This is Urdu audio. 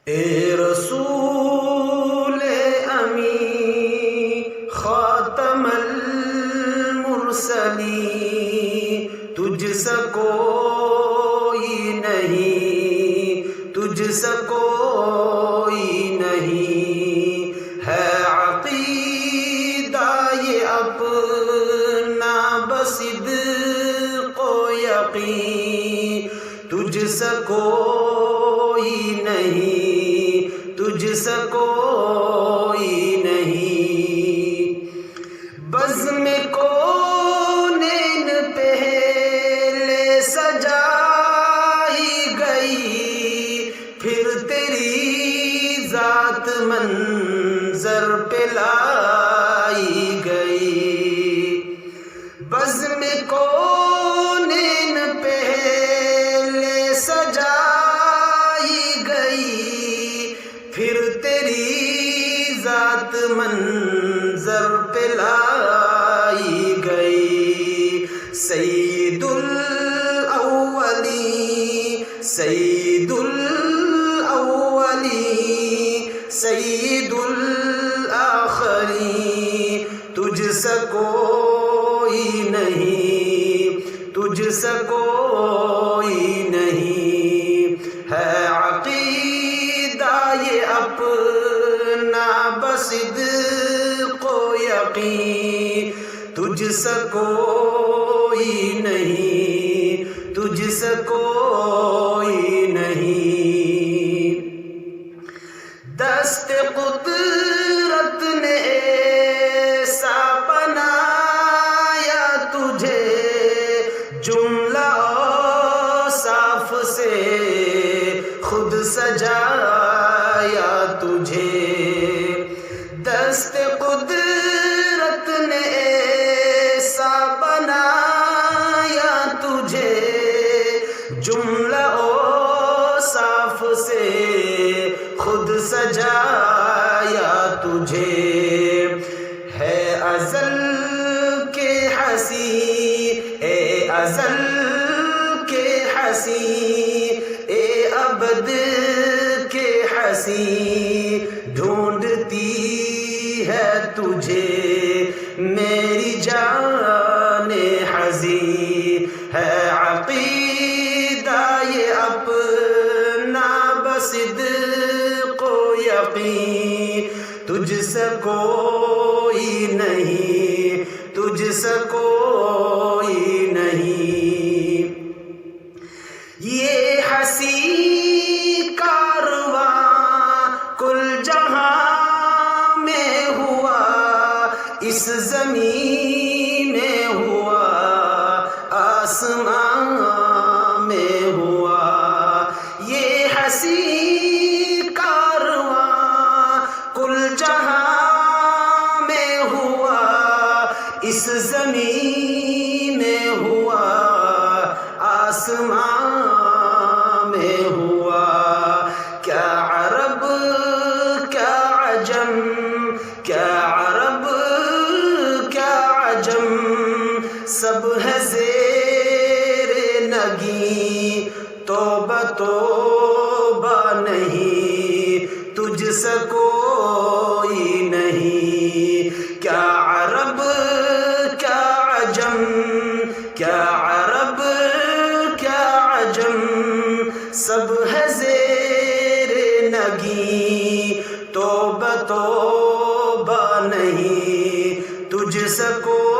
اے رسول امی خاتم المرسلین، تجھ سا کوئی نہیں، تجھ سا کوئی نہیں، ہے عقیدہ یہ اپنا بصدق و یقین، تجھ سا کوئی نہیں، تجھ سا کوئی نہیں۔ بزم کونین پہلے سجائی گئی، پھر تیری ذات منظر پہ لائی گئی۔ بزم کونین پہلے سجائی گئی، پھر تیری ذات منظر پہ لائی گئی۔ سید الاولین، سید الاولین، سید الآخرین، تجھ سا کوئی نہیں، تجھ سا کوئی نہیں، ہے عقیدہ یہ اپنا بصدق و یقین، تجھ سا کوئی نہیں، تجھ سا کوئی نہیں۔ دست قدرت نے ایسا بنایا تجھے، جملہ اوصاف سے خود سجایا تجھے۔ دست قدرت نے ایسا بنایا تجھے، جملہ اوصاف سے خود سجایا تجھے۔ ہے ازل کے حسین، اے ازل کے حسین، اے ابد کے حسین، ڈھونڈتی ہے تجھے میری جان حزین، ہے عقیدہ یہ اپنا بصدق و یقین، تجھ سا کوئی نہیں، تجھ سا کوئی نہیں۔ یہ حسین کارواں کل جہاں میں ہوا، اس زمین میں ہوا، آسمان میں ہوا۔ یہ حسین کارواں کل جہاں میں ہوا، اس زمین میں ہوا، آسمان میں ہوا۔ کیا عرب کیا عجم، کیا عرب کیا عجم، سب ہے زیر نگیں، توبہ توبہ نہیں، تجھ سا کوئی نہیں۔ کیا عرب کیا عجم، کیا عرب کیا عجم، سب ہے زیر نگیں، توبہ توبہ نہیں، تجھ سا کوئی